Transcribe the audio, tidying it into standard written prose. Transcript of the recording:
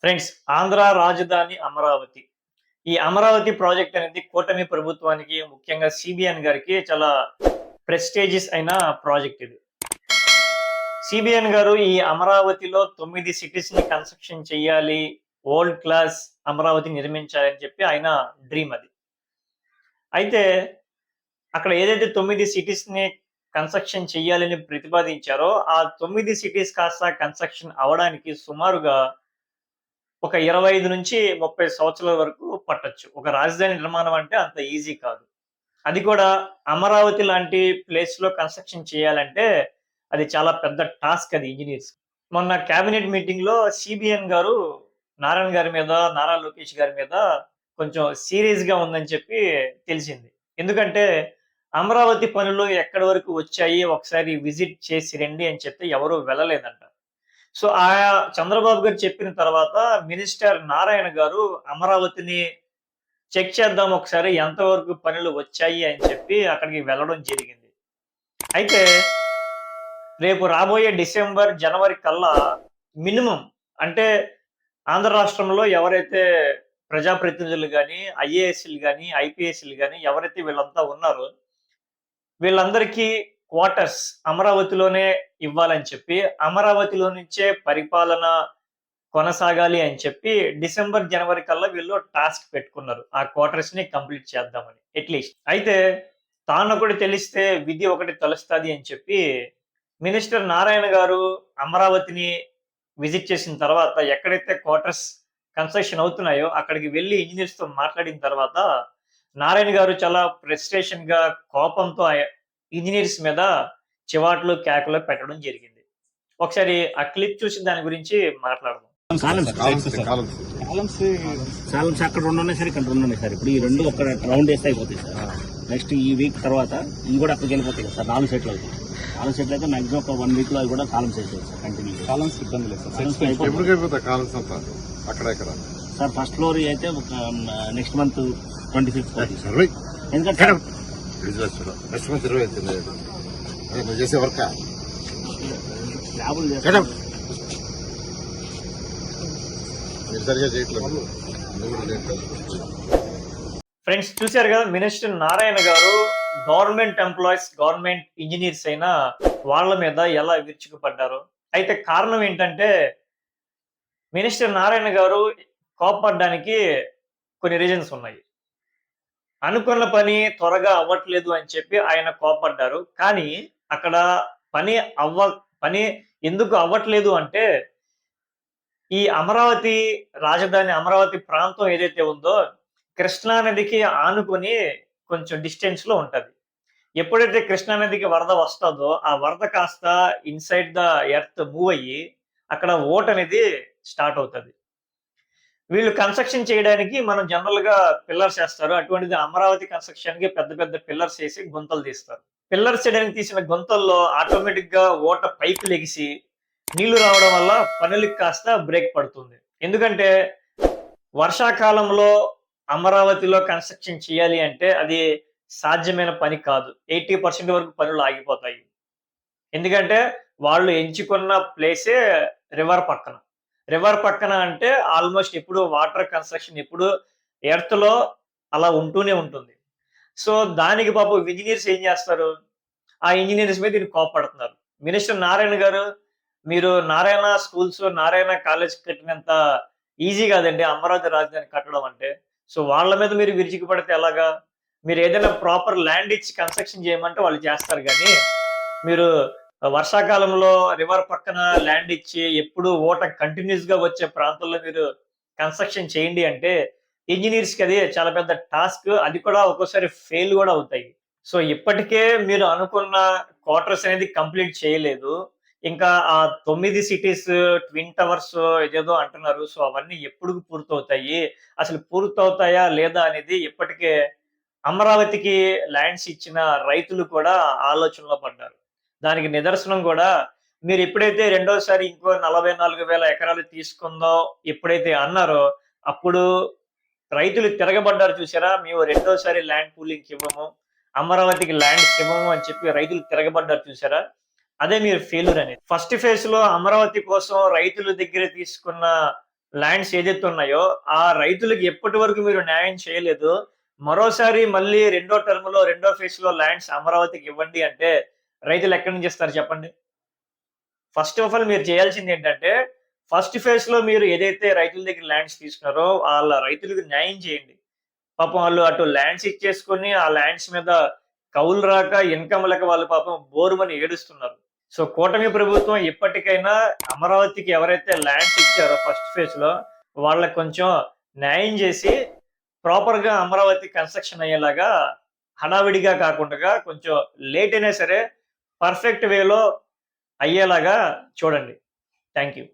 Friends, Andhra రాజధాని అమరావతి. ఈ Amaravati project అనేది కూటమి ప్రభుత్వానికి, ముఖ్యంగా సిబిఎన్ గారికి చాలా ప్రెస్టీజియస్ అయిన ప్రాజెక్ట్ ఇది. సిబిఎన్ గారు ఈ అమరావతిలో 9 సిటీస్‌ని కన్స్ట్రక్షన్ చేయాలి. వరల్డ్ క్లాస్ అమరావతి నిర్మించాలని చెప్పి ఆయన డ్రీమ్ అది. అయితే అక్కడ ఏదైతే 9 సిటీస్‌ని కన్స్ట్రక్షన్ చేయాలని ప్రతిపాదించారో, ఆ 9 సిటీస్ కాస్త కన్స్ట్రక్షన్ అవ్వడానికి సుమారుగా ఒక 25-30 సంవత్సరాల వరకు పట్టొచ్చు. ఒక రాజధాని నిర్మాణం అంటే అంత ఈజీ కాదు. అది కూడా అమరావతి లాంటి ప్లేస్‌లో కన్‌స్ట్రక్షన్ చేయాలంటే అది చాలా పెద్ద టాస్క్ అది ఇంజినీర్స్. మొన్న క్యాబినెట్ మీటింగ్‌లో సీబీఎన్ గారు నారాయణ గారి మీద, నారా లోకేష్ గారి మీద కొంచెం సీరియస్‌గా ఉందని చెప్పి తెలిసింది. ఎందుకంటే అమరావతి పనులు ఎక్కడి వరకు వచ్చాయి, ఒకసారి విజిట్ చేసి రండి అని చెప్తే ఎవరు వెళ్ళలేదంట. సో, చంద్రబాబు గారు చెప్పిన తర్వాత మినిస్టర్ నారాయణ గారు అమరావతిని చెక్ చేద్దాం ఒకసారి ఎంతవరకు పనులు వచ్చాయి అని చెప్పి అక్కడికి వెళ్ళడం జరిగింది. అయితే రేపు రాబోయే డిసెంబర్, జనవరి కల్లా మినిమమ్ అంటే ఆంధ్ర రాష్ట్రంలో ఎవరైతే ప్రజాప్రతినిధులు గాని, ఐఏఎస్‌లు గాని, ఐపీఎస్‌లు గాని ఎవరైతే వీళ్ళంతా ఉన్నారో వీళ్ళందరికీ క్వార్టర్స్ అమరావతిలోనే ఇవ్వాలని చెప్పి, అమరావతిలో నుంచే పరిపాలన కొనసాగాలి అని చెప్పి డిసెంబర్, జనవరి కల్లా వీళ్ళు టాస్క్ పెట్టుకున్నారు. ఆ క్వార్టర్స్‌ని కంప్లీట్ చేద్దామని అట్‌లీస్ట్. అయితే తానొకటి తెలిస్తే విధి ఒకటి తలుస్తాది అని చెప్పి మినిస్టర్ నారాయణ గారు అమరావతిని విజిట్ చేసిన తర్వాత ఎక్కడైతే క్వార్టర్స్ కన్‌స్ట్రక్షన్ అవుతున్నాయో అక్కడికి వెళ్లి ఇంజినీర్స్‌తో మాట్లాడిన తర్వాత నారాయణ గారు చాలా ఫ్రస్ట్రేషన్‌గా, కోపంతో ఇంజినీర్స్ మీద చివాట్లు, కేకలు పెట్టడం జరిగింది. ఒకసారి ఆ క్లిప్ చూసి దాని గురించి మాట్లాడదాం. కాలమ్స్ అక్కడ 2 ఉన్నాయి సార్, ఇక్కడ 2 ఉన్నాయి సార్. ఇప్పుడు ఈ 2 ఒక రౌండ్ వేస్తే అయిపోతాయి సార్. నెక్స్ట్ ఈ వీక్ తర్వాత ఇవి కూడా అక్కడికి వెళ్ళిపోతాయి సార్. 4 సెట్లు అవుతాయి. 4 సెట్లు అయితే మాక్సిమం ఒక 1 వీక్ లో అవి కూడా కాలమ్స్ అయిపోతాయి సార్. కంటిన్యూ కాలమ్స్ ఇబ్బంది లేదు సార్. ఎప్పటికైపోతాయి కాలమ్స్ అంతా అక్కడ సార్. ఫస్ట్ ఫ్లోర్ అయితే ఒక నెక్స్ట్ మంత్ 25th అవుతుంది సార్. ఎందుకంటే నెక్స్ట్ మంత్ 20 నువ్వు చేసే వర్క్ ల్యాబులు చేస్తాం. సరిగా చేయట్లేదు. ఫ్రెండ్స్, చూశారు కదా, మినిస్టర్ నారాయణ గారు గవర్నమెంట్ ఎంప్లాయీస్, గవర్నమెంట్ ఇంజనీర్స్ అయినా వాళ్ళ మీద ఎలా విరుచుకుపడ్డారు. అయితే కారణం ఏంటంటే మినిస్టర్ నారాయణ గారు కోపపడ్డానికి కొన్ని రీజన్స్ ఉన్నాయి. అనుకున్న పని త్వరగా అవ్వట్లేదు అని చెప్పి ఆయన కోపడ్డారు. కానీ అక్కడ పని పని ఎందుకు అవ్వట్లేదు అంటే ఈ అమరావతి రాజధాని, అమరావతి ప్రాంతం ఏదైతే ఉందో కృష్ణా నదికి ఆనుకొని కొంచెం డిస్టెన్స్‌లో ఉంటది. ఎప్పుడైతే కృష్ణా నదికి వరద వస్తదో ఆ వరద కాస్త ఇన్‌సైడ్ ద ఎర్త్ మూవ్ అయ్యి అక్కడ ఓట్ అనేది స్టార్ట్ అవుతది. వీళ్ళు కన్‌స్ట్రక్షన్ చేయడానికి మనం జనరల్‌గా పిల్లర్స్ ఏస్తారు. అటువంటిది అమరావతి కన్‌స్ట్రక్షన్‌కి పెద్ద పెద్ద పిల్లర్స్ ఏసి గుంతలు తీస్తారు. పిల్లర్స్ చేయడానికి తీసిన గుంతల్లో ఆటోమేటిక్‌గా ఓట పైకి లెగిసి నీళ్లు రావడం వల్ల పనులకి కాస్త బ్రేక్ పడుతుంది. ఎందుకంటే వర్షాకాలంలో అమరావతిలో కన్‌స్ట్రక్షన్ చేయాలి అంటే అది సాధ్యమైన పని కాదు. 80% వరకు పనులు ఆగిపోతాయి. ఎందుకంటే వాళ్ళు ఎంచుకున్న ప్లేసే రివర్ పక్కన. రివర్ పక్కన అంటే ఆల్‌మోస్ట్ ఎప్పుడు వాటర్ కన్‌స్ట్రక్షన్ ఎప్పుడు ఎర్త్‌లో అలా ఉంటూనే ఉంటుంది. సో, దానికి పాపం ఇంజినీర్స్ ఏం చేస్తారు? ఆ ఇంజినీర్స్ మీద ఈయన కోప్పడుతున్నారు. మినిస్టర్ నారాయణ గారు, మీరు నారాయణ స్కూల్స్, నారాయణ కాలేజ్ కట్టినంత ఈజీ కాదండి అమరావతి రాజధాని కట్టడం అంటే. సో, వాళ్ళ మీద మీరు విరుచుకుపడితే ఎలాగా? మీరు ఏదైనా ప్రాపర్ ల్యాండ్ ఇచ్చి కన్‌స్ట్రక్షన్ చేయమంటే వాళ్ళు చేస్తారు గానీ, మీరు వర్షాకాలంలో రివర్ పక్కన ల్యాండ్ ఇచ్చి ఎప్పుడు ఓట కంటిన్యూస్‌గా వచ్చే ప్రాంతంలో మీరు కన్‌స్ట్రక్షన్ చేయండి అంటే ఇంజినీర్స్‌కి అది చాలా పెద్ద టాస్క్. అది కూడా ఒక్కోసారి ఫెయిల్ గూడా అవుతాయి. సో, ఇప్పటికే మీరు అనుకున్న క్వార్టర్స్ అనేది కంప్లీట్ చేయలేదు. ఇంకా ఆ 9 సిటీస్, ట్విన్ టవర్స్ ఇదేదో అంటున్నారు. సో, అవన్నీ ఎప్పుడు పూర్తవుతాయి? అసలు పూర్తవుతాయా లేదా అనేది ఇప్పటికే అమరావతికి ల్యాండ్స్ ఇచ్చిన రైతులు కూడా ఆలోచనలో పడ్డారు. దానికి నిదర్శనం గూడా మీరెప్పుడైతే రెండోసారి ఇంకో 44,000 ఎకరాలు తీసుకుందాం ఎప్పుడైతే అన్నారో, అప్పుడు రైతులు తిరగబడ్డారు చూసారా? మేము రెండోసారి ల్యాండ్ పూలింగ్‌కి ఇవ్వము. అమరావతికి ల్యాండ్స్ ఇవ్వము అని చెప్పి రైతులు తిరగబడ్డారు చూసారా? అదే మీరు ఫెయిల్యూర్ అనేది. ఫస్ట్ ఫేజ్‌లో అమరావతి కోసం రైతుల దగ్గర తీసుకున్న ల్యాండ్స్ ఏదైతే ఉన్నాయో ఆ రైతులకి ఎప్పటి వరకు మీరు న్యాయం చేయలేదు, మరోసారి మళ్ళీ రెండో టర్మ్‌లో, రెండో ఫేజ్‌లో ల్యాండ్స్ అమరావతికి ఇవ్వండి అంటే రైతులు ఎక్కడి నుంచి ఇస్తారు చెప్పండి? ఫస్ట్ ఆఫ్ ఆల్ మీరు చేయాల్సిందేంటంటే, ఫస్ట్ ఫేజ్‌లో మీరు ఏదైతే రైతుల దగ్గర ల్యాండ్స్ తీసుకున్నారో, ఆళ్ళ రైతులకు న్యాయం చేయండి. పాపం ఆళ్ళు అటు ల్యాండ్స్ ఇచ్చేసుకొని, ఆ ల్యాండ్స్ మీద కౌలు రాక, ఇన్‌కమ్ లేక వాళ్ళు పాపం బోరుమని ఏడుస్తున్నారు. సో, కూటమి ప్రభుత్వం ఇప్పటికైనా అమరావతికి ఎవరైతే ల్యాండ్స్ ఇచ్చారో ఫస్ట్ ఫేజ్‌లో, వాళ్ళకి కొంచెం న్యాయం చేసి, ప్రాపర్‌గా అమరావతి కన్‌స్ట్రక్షన్ అయ్యేలాగా హడావిడిగా కాకుండగా కొంచెం లేట్ అయినా సరే పర్ఫెక్ట్ వేలో అయ్యేలాగా చూడండి. Thank you.